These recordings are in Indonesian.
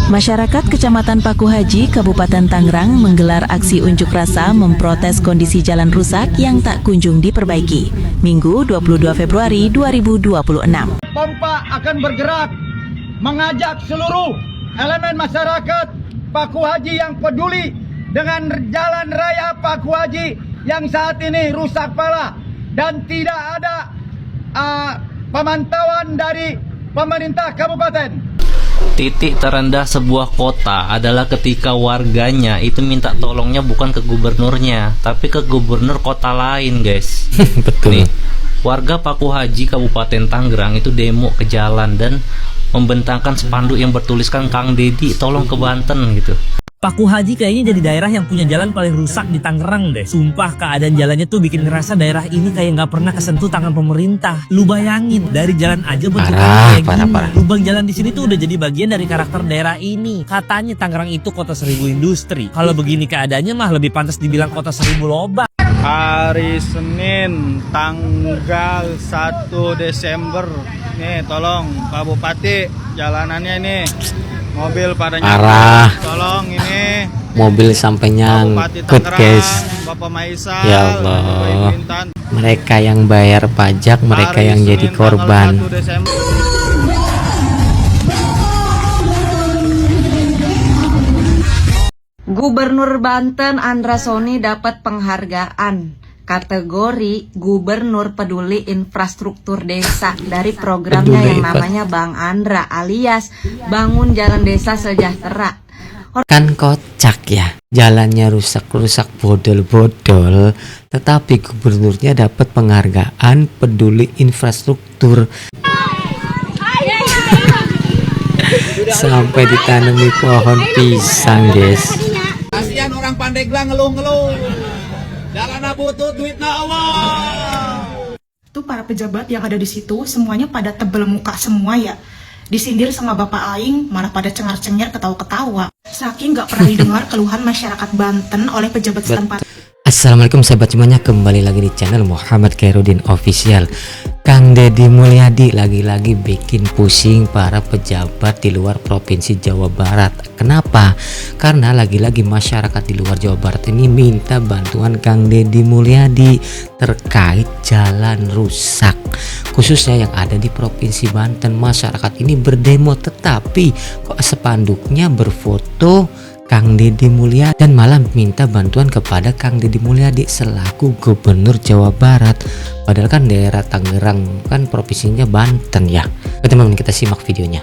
Masyarakat Kecamatan Paku Haji, Kabupaten Tangerang menggelar aksi unjuk rasa memprotes kondisi jalan rusak yang tak kunjung diperbaiki. Minggu 22 Februari 2026. Pompa akan bergerak mengajak seluruh elemen masyarakat Paku Haji yang peduli dengan jalan raya Paku Haji yang saat ini rusak parah dan tidak ada pemantauan dari pemerintah kabupaten. Titik terendah sebuah kota adalah ketika warganya itu minta tolongnya bukan ke gubernurnya, tapi ke gubernur kota lain, guys. Betul. Nih, warga Paku Haji Kabupaten Tangerang itu demo ke jalan dan membentangkan spanduk yang bertuliskan Kang Dedi tolong ke Banten gitu. Paku Haji kayaknya jadi daerah yang punya jalan paling rusak di Tangerang deh. Sumpah keadaan jalannya tuh bikin ngerasa daerah ini kayak nggak pernah kesentuh tangan pemerintah. Lu bayangin dari jalan aja bentuknya kayak gini. Lubang jalan di sini tuh udah jadi bagian dari karakter daerah ini. Katanya Tangerang itu kota 1000 industri. Kalau begini keadaannya mah lebih pantas dibilang kota 1000 lobang. Hari Senin tanggal 1 Desember. Nih tolong Pak Bupati jalanannya nih. Mobil pada arah, tolong ini mobil sampai nyangkut, guys. Bapak Maisa, ya Allah, mereka yang bayar pajak, mereka yang jadi korban. Gubernur Banten Andra Soni dapat penghargaan kategori Gubernur Peduli Infrastruktur Desa dari programnya yang namanya Bang Andra alias Bangun Jalan Desa Sejahtera. Kan kocak ya, jalannya rusak-rusak bodol-bodol, tetapi gubernurnya dapat penghargaan peduli infrastruktur. Sampai ditanami pohon pisang, guys. Kasihan orang Pandeglang ngeluh-ngeluh. Jalan butuh duit na Allah. Itu para pejabat yang ada di situ semuanya pada tebel muka semua ya. Disindir sama Bapak Aing malah pada cengar-cengir ketawa-ketawa. Saking gak pernah didengar keluhan masyarakat Banten oleh pejabat setempat. Assalamualaikum sahabat semuanya, kembali lagi di channel Muhammad Khairuddin Official. Kang Dedi Mulyadi lagi-lagi bikin pusing para pejabat di luar provinsi Jawa Barat. Kenapa? Karena lagi-lagi masyarakat di luar Jawa Barat ini minta bantuan Kang Dedi Mulyadi terkait jalan rusak, khususnya yang ada di provinsi Banten. Masyarakat ini berdemo tetapi kok spanduknya berfoto Kang Dedi Mulyadi dan malah minta bantuan kepada Kang Dedi Mulyadi selaku Gubernur Jawa Barat. Padahal kan daerah Tangerang kan provinsinya Banten ya. Teman-teman, kita simak videonya.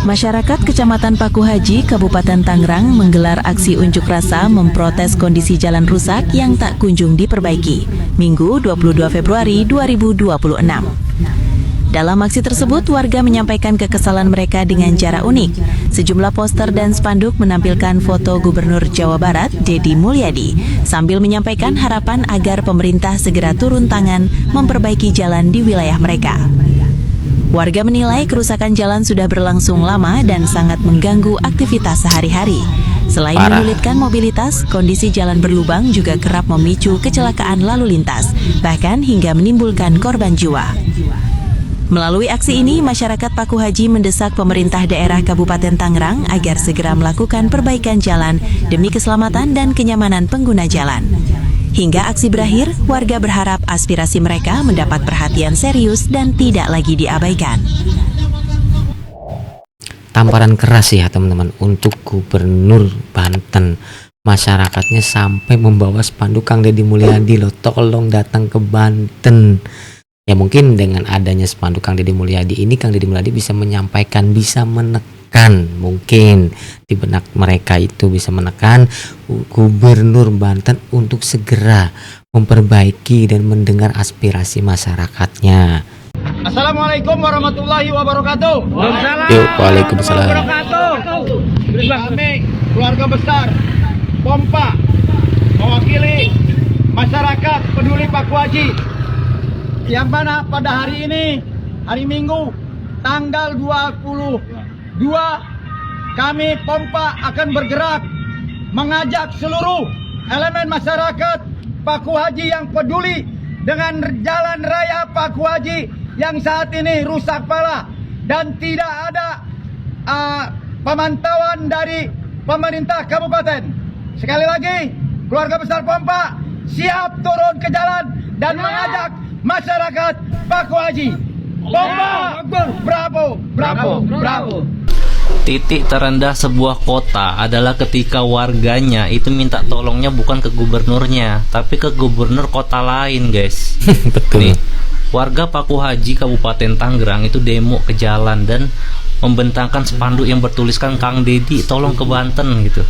Masyarakat Kecamatan Paku Haji, Kabupaten Tangerang menggelar aksi unjuk rasa memprotes kondisi jalan rusak yang tak kunjung diperbaiki. Minggu 22 Februari 2026. Dalam aksi tersebut, warga menyampaikan kekesalan mereka dengan cara unik. Sejumlah poster dan spanduk menampilkan foto Gubernur Jawa Barat, Dedi Mulyadi, sambil menyampaikan harapan agar pemerintah segera turun tangan memperbaiki jalan di wilayah mereka. Warga menilai kerusakan jalan sudah berlangsung lama dan sangat mengganggu aktivitas sehari-hari. Selain menyulitkan mobilitas, kondisi jalan berlubang juga kerap memicu kecelakaan lalu lintas, bahkan hingga menimbulkan korban jiwa. Melalui aksi ini, masyarakat Paku Haji mendesak pemerintah daerah Kabupaten Tangerang agar segera melakukan perbaikan jalan demi keselamatan dan kenyamanan pengguna jalan. Hingga aksi berakhir, warga berharap aspirasi mereka mendapat perhatian serius dan tidak lagi diabaikan. Tamparan keras ya teman-teman untuk Gubernur Banten. Masyarakatnya sampai membawa spanduk Kang Dedi Mulyadi loh, tolong datang ke Banten. Ya mungkin dengan adanya spanduk Kang Dedi Mulyadi ini, Kang Dedi Mulyadi bisa menyampaikan, bisa menekan, mungkin di benak mereka itu bisa menekan Gubernur Banten untuk segera memperbaiki dan mendengar aspirasi masyarakatnya. Assalamualaikum warahmatullahi wabarakatuh. Waalaikumsalam. Kami keluarga besar Pompa mewakili masyarakat peduli Paku Haji, yang mana pada hari ini, hari Minggu, tanggal 22, kami Pompa akan bergerak mengajak seluruh elemen masyarakat Paku Haji yang peduli dengan jalan raya Paku Haji yang saat ini rusak parah dan tidak ada pemantauan arahan dari pemerintah kabupaten. Sekali lagi, keluarga besar Pompa siap turun ke jalan dan mengajak masyarakat Paku Haji. Pompa, bravo, bravo, bravo. Titik terendah sebuah kota adalah ketika warganya itu minta tolongnya bukan ke gubernurnya, tapi ke gubernur kota lain, guys. Betul. Nih, warga Paku Haji Kabupaten Tangerang itu demo ke jalan dan membentangkan spanduk yang bertuliskan Kang Dedi tolong ke Banten gitu.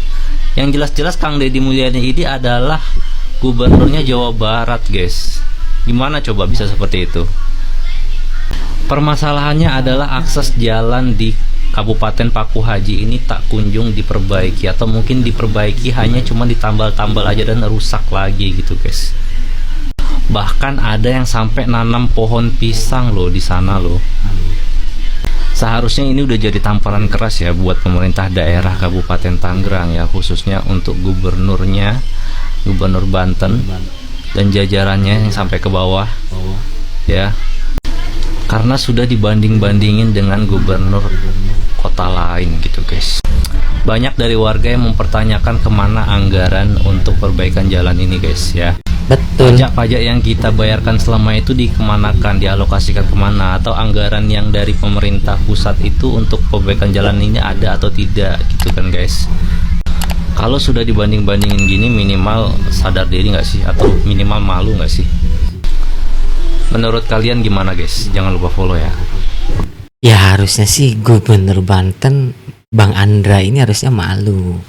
Yang jelas-jelas Kang Dedi Mulyadi ini adalah gubernurnya Jawa Barat, guys. Gimana coba bisa seperti itu? Permasalahannya adalah akses jalan di Kabupaten Paku Haji ini tak kunjung diperbaiki, atau mungkin diperbaiki hanya cuma ditambal-tambal aja dan rusak lagi gitu, guys. Bahkan ada yang sampai nanam pohon pisang loh di sana loh. Seharusnya ini udah jadi tamparan keras ya buat pemerintah daerah Kabupaten Tangerang ya, khususnya untuk gubernurnya, Gubernur Banten dan jajarannya yang sampai ke bawah ya. Karena sudah dibanding-bandingin dengan gubernur kota lain gitu, guys. Banyak dari warga yang mempertanyakan kemana anggaran untuk perbaikan jalan ini, guys ya. Betul. Pajak-pajak yang kita bayarkan selama itu dikemanakan, dialokasikan kemana, atau anggaran yang dari pemerintah pusat itu untuk perbaikan jalan ini ada atau tidak gitu kan, guys. Kalau sudah dibanding-bandingin gini, minimal sadar diri nggak sih, atau minimal malu nggak sih? Menurut kalian gimana, guys? Jangan lupa follow ya. Ya harusnya sih Gubernur Banten Bang Andra ini harusnya malu.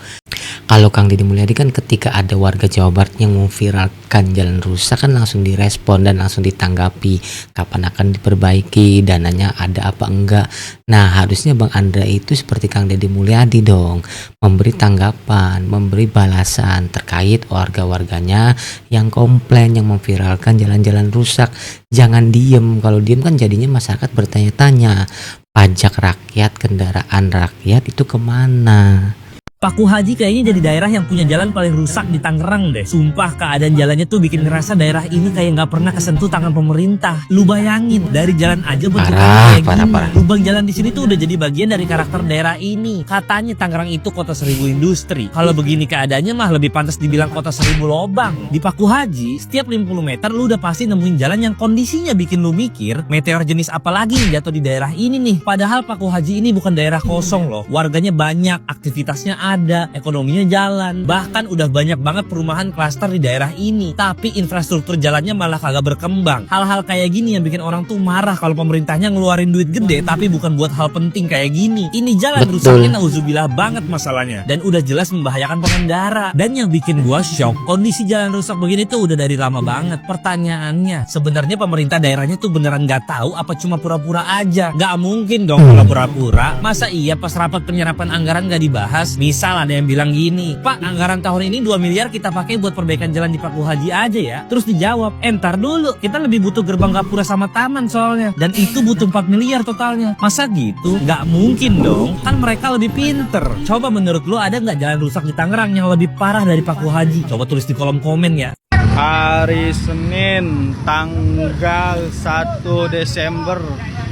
Kalau Kang Dedi Mulyadi kan ketika ada warga Jawa Barat yang memviralkan jalan rusak kan langsung direspon dan langsung ditanggapi kapan akan diperbaiki, dananya ada apa enggak. Nah harusnya Bang Andra itu seperti Kang Dedi Mulyadi dong, memberi tanggapan, memberi balasan terkait warga-warganya yang komplain, yang memviralkan jalan-jalan rusak. Jangan diem, kalau diem kan jadinya masyarakat bertanya-tanya pajak rakyat, kendaraan rakyat itu kemana? Paku Haji kayaknya jadi daerah yang punya jalan paling rusak di Tangerang deh. Sumpah keadaan jalannya tuh bikin ngerasa daerah ini kayak nggak pernah kesentuh tangan pemerintah. Lu bayangin dari jalan aja bentuknya kayak gini. Lubang jalan di sini tuh udah jadi bagian dari karakter daerah ini. Katanya Tangerang itu kota 1000 industri. Kalau begini keadaannya mah lebih pantas dibilang kota 1000 lobang. Di Paku Haji setiap 50 meter lu udah pasti nemuin jalan yang kondisinya bikin lu mikir meteor jenis apa lagi yang jatuh di daerah ini nih. Padahal Paku Haji ini bukan daerah kosong loh. Warganya banyak, aktivitasnya ada, ekonominya jalan, bahkan udah banyak banget perumahan klaster di daerah ini. Tapi infrastruktur jalannya malah kagak berkembang. Hal-hal kayak gini yang bikin orang tuh marah kalau pemerintahnya ngeluarin duit gede tapi bukan buat hal penting kayak gini. Ini jalan rusaknya nauzubillah banget masalahnya, dan udah jelas membahayakan pengendara. Dan yang bikin gua shock, kondisi jalan rusak begini tuh udah dari lama banget. Pertanyaannya, sebenarnya pemerintah daerahnya tuh beneran nggak tahu apa cuma pura-pura aja? Nggak mungkin dong kalau pura-pura. Masa iya pas rapat penyerapan anggaran nggak dibahas? Misal ada yang bilang gini, Pak, anggaran tahun ini 2 miliar kita pakai buat perbaikan jalan di Paku Haji aja ya. Terus dijawab, entar dulu, kita lebih butuh gerbang gapura sama taman soalnya, dan itu butuh 4 miliar totalnya. Masa gitu? Nggak mungkin dong, kan mereka lebih pinter. Coba menurut lo ada nggak jalan rusak di Tangerang yang lebih parah dari Paku Haji? Coba tulis di kolom komen ya. Hari Senin tanggal 1 Desember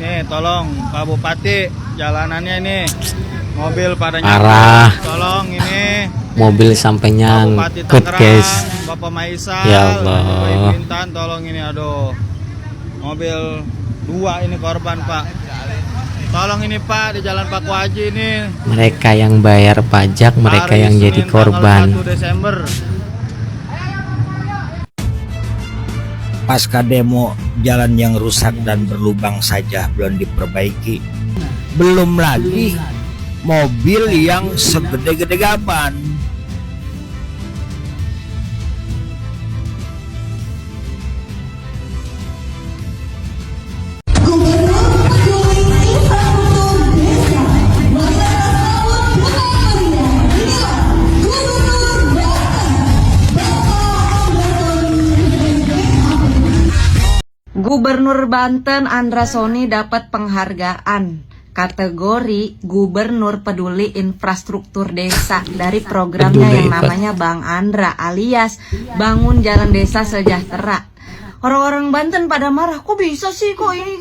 nih, tolong Pak Bupati jalanannya nih mobil pada arah, tolong ini mobil sampai nyangkut guys. Bapak Maisal, ya Allah, Ibu Intan, tolong ini, aduh, mobil 2 ini korban Pak. Tolong ini Pak, di Jalan Paku Haji ini. Mereka yang bayar pajak, mereka yang jadi korban. 1 Desember. Pasca demo, jalan yang rusak dan berlubang saja belum diperbaiki. Belum lagi mobil yang segede-gede gaban. Gubernur Banten Andra Soni dapat penghargaan kategori Gubernur Peduli Infrastruktur Desa dari programnya yang namanya Bang Andra alias Bangun Jalan Desa Sejahtera. Orang-orang Banten pada marah, kok bisa sih, kok ini.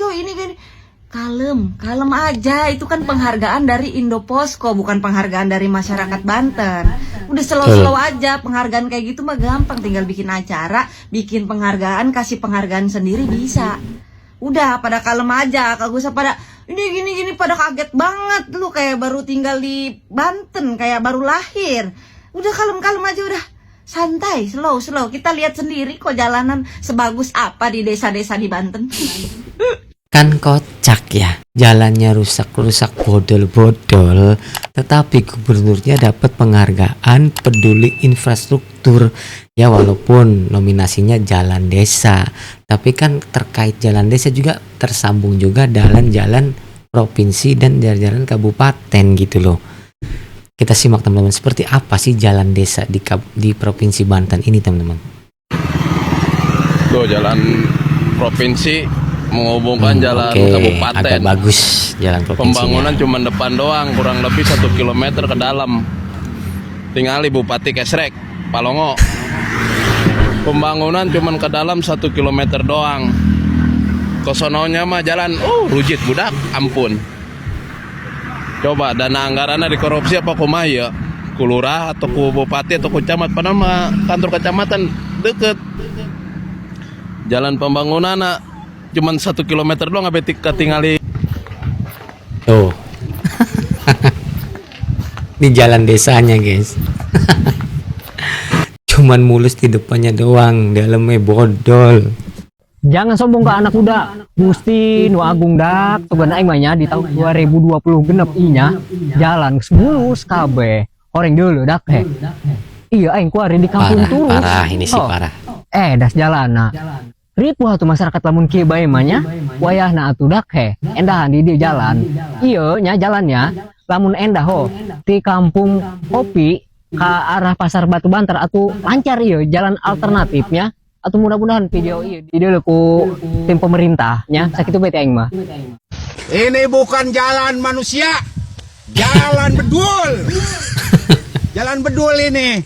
Kalem aja. Itu kan penghargaan dari Indoposko, bukan penghargaan dari masyarakat Banten. Udah slow aja, penghargaan kayak gitu mah gampang, tinggal bikin acara, bikin penghargaan, kasih penghargaan sendiri bisa. Udah pada kalem aja, kagak usah pada ini gini pada kaget banget lu kayak baru tinggal di Banten, kayak baru lahir. Udah kalem aja, udah santai, slow. Kita lihat sendiri kok jalanan sebagus apa di desa-desa di Banten. Kan kocak ya, jalannya rusak bodol, tetapi gubernurnya dapat penghargaan peduli infrastruktur. Ya walaupun nominasinya jalan desa, tapi kan terkait jalan desa juga tersambung juga jalan-jalan provinsi dan jalan-jalan kabupaten gitu loh. Kita simak teman-teman, seperti apa sih jalan desa di provinsi Banten ini teman-teman. Tuh jalan provinsi menghubungkan jalan kabupaten. Agak bagus jalan provinsinya. Pembangunan cuma depan doang, kurang lebih 1 kilometer ke dalam. Tinggali Bupati Kesrek, Palongo. Pembangunan cuma ke dalam 1 kilometer doang. Kosononya mah jalan, rujit budak, ampun. Coba dana anggarannya dikorupsi apa kumaha ya? Kulurah atau ku bupati atau ku camat, padahal mah kantor kecamatan deket. Jalan pembangunan cuman 1 kilometer doang, ngabe tinggali. Tuh. Di jalan desanya guys. Cuman mulus di depannya doang, dalamnya bodol. Jangan sombong ke anak muda. Gusti nu agung dak tugan aing mah nya di tahun 2020 genep inya jalan mulus kabeh. Horeng dulu dak Iya aing kuari di kampung Turus. Parah ini sih parah. Das jalana. Ripuh atuh masyarakat lamun kieu bae mah nya wayahna atuh dak endahan di dieu jalan. Ieu nya jalannya lamun endah di kampung Kopi ke arah Pasar Batu Banter atuh lancar ieu jalan alternatifnya. Atau mudah-mudahan video ini dideul ku tim pemerintahnya sakitu bete aing mah. Ini bukan jalan manusia, jalan bedul. Jalan bedul ini.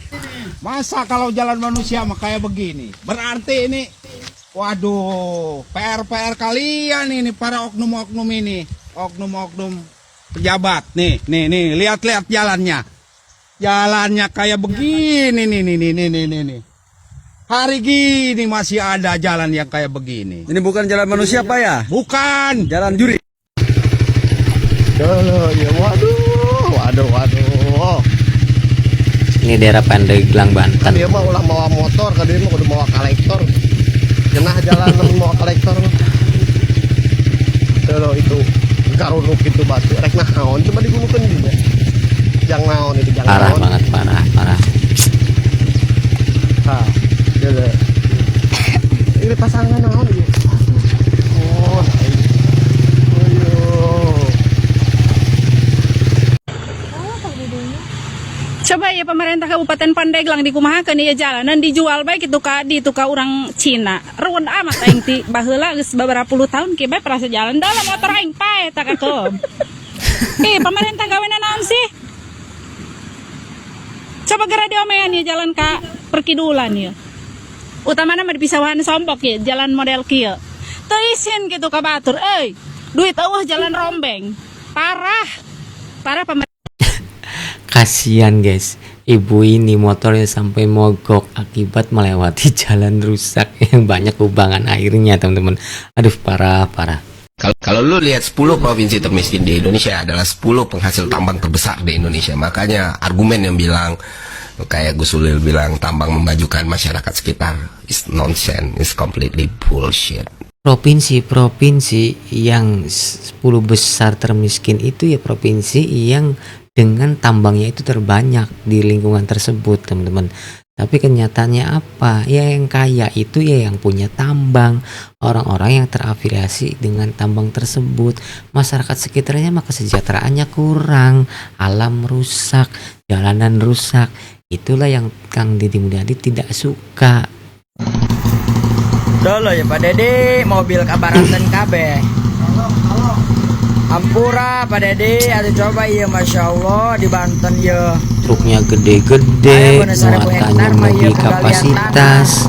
Masa kalau jalan manusia mah kayak begini? Berarti ini, waduh, PR kalian ini para oknum-oknum ini, oknum-oknum pejabat. Nih, lihat jalannya. Jalannya kayak begini nih. Hari gini masih ada jalan yang kayak begini. Ini bukan jalan manusia Pak ya? Bukan. Jalan juri. Waduh. Ini daerah Pandeglang Banten. Dia mah ulah bawa motor, kan dia mah udah bawa kolektor. Jenah jalan bawa kolektor. Kalau itu garunuk itu batu. Rek naon coba digunukeun juga. Jang naon itu jang Parah naon. banget, parah. Ini pasangan naon ieu? Coba ya pemerintah Kabupaten Pandeglang dikumahakeun ieu jalanan dijual baik itu ka urang Cina. Ruwet amat aing ti baheula geus beberapa puluh tahun kieu bae prasa jalan dalam motor aing pae tak kakeum. Pemerintah gawena naon sih? Coba gara diomean ya jalan ka perkidulan ya. Utamana mah di Pisawahan Sompok ya, jalan model kieu. Teu isin gitu ka batur, duit eueuh jalan rombeng. Parah pemerintah. Kasian guys, ibu ini motornya sampai mogok akibat melewati jalan rusak yang banyak kubangan airnya teman-teman. Aduh parah. Kalau lu lihat 10 provinsi termiskin di Indonesia adalah 10 penghasil tambang terbesar di Indonesia. Makanya argumen yang bilang kayak Gus Ulil bilang tambang memajukan masyarakat sekitar is nonsense, is completely bullshit. Provinsi yang 10 besar termiskin itu ya provinsi yang dengan tambangnya itu terbanyak di lingkungan tersebut teman-teman. Tapi kenyataannya apa? Ya yang kaya itu ya yang punya tambang, orang-orang yang terafiliasi dengan tambang tersebut. Masyarakat sekitarnya mah kesejahteraannya kurang, alam rusak, jalanan rusak. Itulah yang Kang Deddy Mulyadi tidak suka. Dolo ya Pak Deddy, mobil kabaratan kabeh. Ampura Pak Deddy, ada coba ya Masya Allah di Banten ya. Truknya gede-gede, muatannya lebih kapasitas,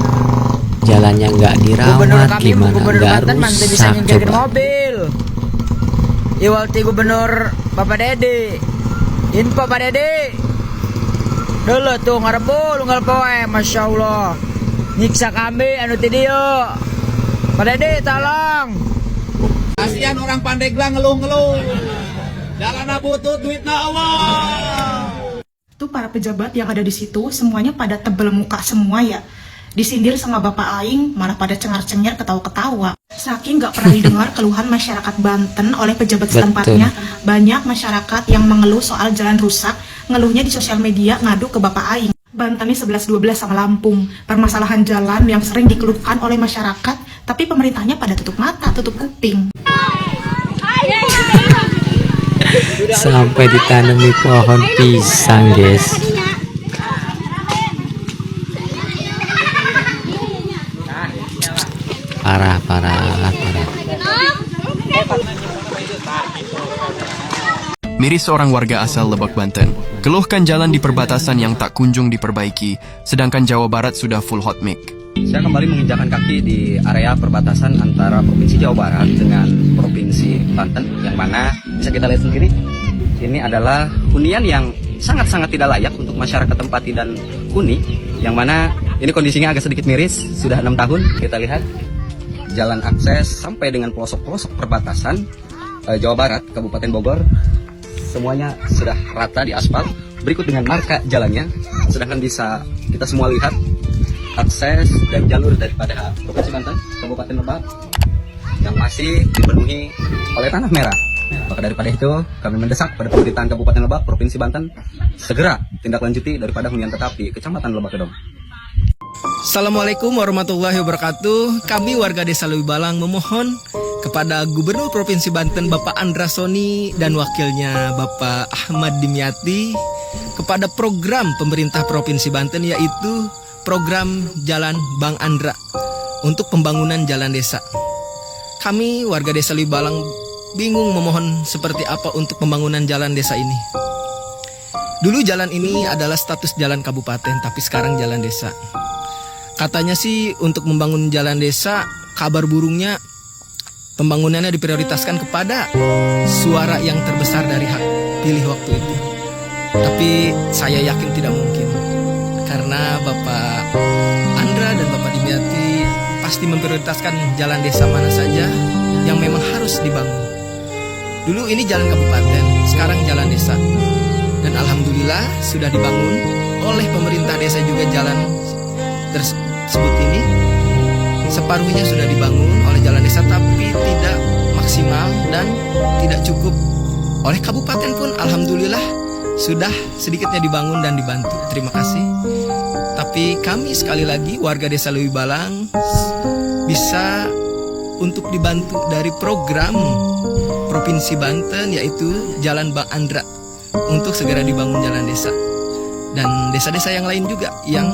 jalannya nggak dirawat, gimana nggak rusak coba. Mobil. Iwalti Gubernur Bapak Dede. Info Pak Dede. Dulu tuh ngarebul unggal poe, Masya Allah. Nyiksa kami anu ti dieu. Pak Dede tolong. Kasihan orang Pandeglang ngeluh-ngeluh. Jalan butut duitna Allah. Itu para pejabat yang ada di situ semuanya pada tebel muka semua ya. Disindir sama Bapak Aing malah pada cengar-cengir ketawa-ketawa. Saking gak pernah didengar keluhan masyarakat Banten oleh pejabat setempatnya, banyak masyarakat yang mengeluh soal jalan rusak, ngeluhnya di sosial media ngadu ke Bapak Aing. Banten ini 11-12 sama Lampung, permasalahan jalan yang sering dikeluhkan oleh masyarakat, tapi pemerintahnya pada tutup mata, tutup kuping. Sampai ditanami pohon pisang, guys. Parah. Miris seorang warga asal Lebak, Banten. Keluhkan jalan di perbatasan yang tak kunjung diperbaiki, sedangkan Jawa Barat sudah full hot mic. Saya kembali menginjakan kaki di area perbatasan antara Provinsi Jawa Barat dengan Provinsi Banten, yang mana bisa kita lihat sendiri, ini adalah hunian yang sangat-sangat tidak layak untuk masyarakat tempati dan huni, yang mana ini kondisinya agak sedikit miris, sudah 6 tahun. Kita lihat jalan akses sampai dengan pelosok-pelosok perbatasan Jawa Barat, Kabupaten Bogor, semuanya sudah rata di aspal, berikut dengan marka jalannya, sedangkan bisa kita semua lihat akses dan jalur daripada Provinsi Banten, Kabupaten Lebak yang masih dipenuhi oleh tanah merah. Maka daripada itu, kami mendesak pada pemerintahan Kabupaten Lebak, Provinsi Banten, segera tindak lanjuti daripada hunian tetap di Kecamatan Lebak Kedong. Assalamualaikum warahmatullahi wabarakatuh. Kami warga Desa Lewi Balang memohon kepada Gubernur Provinsi Banten Bapak Andra Soni dan wakilnya Bapak Ahmad Dimyati kepada program pemerintah Provinsi Banten, yaitu program Jalan Bang Andra untuk pembangunan jalan desa. Kami warga Desa Lewi Balang bingung memohon seperti apa untuk pembangunan jalan desa ini. Dulu jalan ini adalah status jalan kabupaten, tapi sekarang jalan desa. Katanya sih untuk membangun jalan desa, kabar burungnya pembangunannya diprioritaskan kepada suara yang terbesar dari hak pilih waktu itu. Tapi saya yakin tidak mungkin, karena Bapak Andra dan Bapak Dimyati pasti memprioritaskan jalan desa mana saja yang memang harus dibangun. Dulu ini jalan kabupaten, sekarang jalan desa. Dan alhamdulillah sudah dibangun oleh pemerintah desa juga jalan tersebut ini. Separuhnya sudah dibangun oleh jalan desa, tapi tidak maksimal dan tidak cukup. Oleh kabupaten pun alhamdulillah sudah sedikitnya dibangun dan dibantu. Terima kasih. Tapi kami sekali lagi warga Desa Lewi Balang bisa untuk dibantu dari program Provinsi Banten, yaitu Jalan Bang Andra, untuk segera dibangun jalan desa. Dan desa-desa yang lain juga yang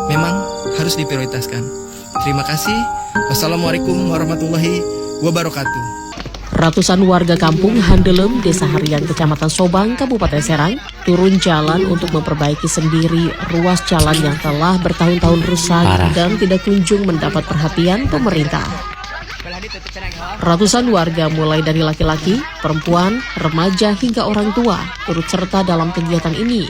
memang harus diprioritaskan. Terima kasih. Wassalamualaikum warahmatullahi wabarakatuh. Ratusan warga kampung Handelem, Desa Harian, Kecamatan Sobang, Kabupaten Serang, turun jalan untuk memperbaiki sendiri ruas jalan yang telah bertahun-tahun rusak dan tidak kunjung mendapat perhatian pemerintah. Ratusan warga mulai dari laki-laki, perempuan, remaja hingga orang tua turut serta dalam kegiatan ini.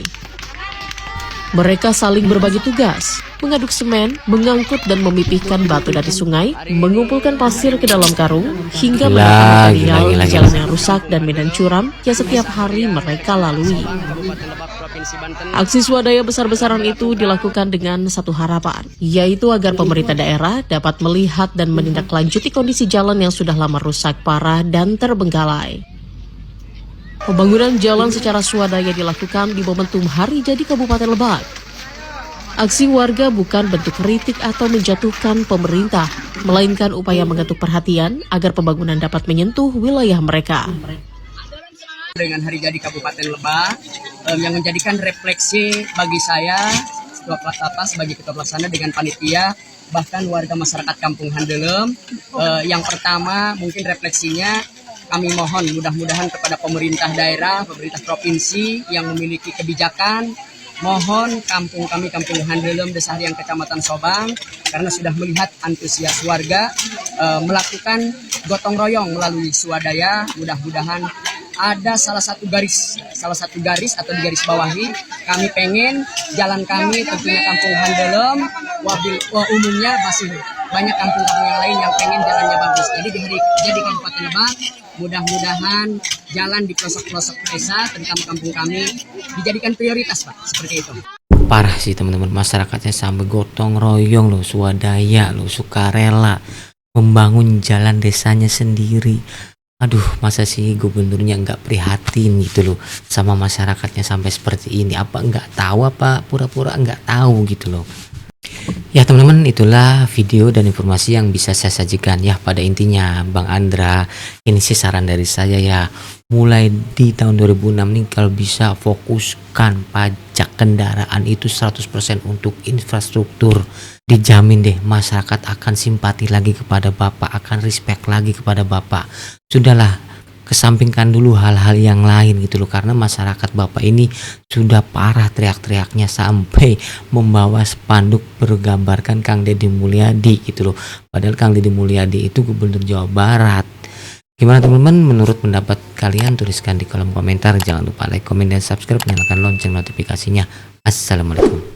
Mereka saling berbagi tugas, mengaduk semen, mengangkut dan memipihkan batu dari sungai, mengumpulkan pasir ke dalam karung, hingga menata material di jalan yang rusak dan medan curam yang setiap hari mereka lalui. Aksi swadaya besar-besaran itu dilakukan dengan satu harapan, yaitu agar pemerintah daerah dapat melihat dan menindaklanjuti kondisi jalan yang sudah lama rusak parah dan terbengkalai. Pembangunan jalan secara swadaya dilakukan di momentum Hari Jadi Kabupaten Lebak. Aksi warga bukan bentuk kritik atau menjatuhkan pemerintah, melainkan upaya mengetuk perhatian agar pembangunan dapat menyentuh wilayah mereka. Dengan Hari Jadi Kabupaten Lebak yang menjadikan refleksi bagi saya sebagai ketua pelaksana dengan panitia, bahkan warga masyarakat Kampung Handelem. Yang pertama mungkin refleksinya, kami mohon mudah-mudahan kepada pemerintah daerah, pemerintah provinsi yang memiliki kebijakan mohon kampung kami, Kampung Handelem, Desa Hariang, Kecamatan Sobang, karena sudah melihat antusias warga melakukan gotong royong melalui swadaya, mudah-mudahan ada salah satu garis atau di garis bawahi, kami pengen jalan kami tentunya Kampung Handelem, umumnya masih banyak kampung-kampung yang lain yang pengen jalannya bagus. Jadi Kabupaten Lebak, mudah-mudahan jalan di pelosok-pelosok desa, terutama kampung kami, dijadikan prioritas, Pak, seperti itu. Parah sih teman-teman, masyarakatnya sampai gotong royong loh, swadaya loh, sukarela membangun jalan desanya sendiri. Aduh, masa sih gubernurnya nggak prihatin gitu loh sama masyarakatnya sampai seperti ini? Apa nggak tahu, apa pura-pura nggak tahu gitu loh. Ya teman-teman, itulah video dan informasi yang bisa saya sajikan ya. Pada intinya Bang Andra, ini sih saran dari saya ya, mulai di tahun 2006 nih kalau bisa fokuskan pajak kendaraan itu 100% untuk infrastruktur. Dijamin deh masyarakat akan simpati lagi kepada Bapak, akan respect lagi kepada Bapak. Sudahlah, kesampingkan dulu hal-hal yang lain gitu loh, karena masyarakat Bapak ini sudah parah teriak-teriaknya sampai membawa spanduk bergambarkan Kang Deddy Mulyadi gitu loh. Padahal Kang Deddy Mulyadi itu Gubernur Jawa Barat. Gimana teman-teman, menurut pendapat kalian? Tuliskan di kolom komentar. Jangan lupa like, komen, dan subscribe, nyalakan lonceng notifikasinya. Assalamualaikum.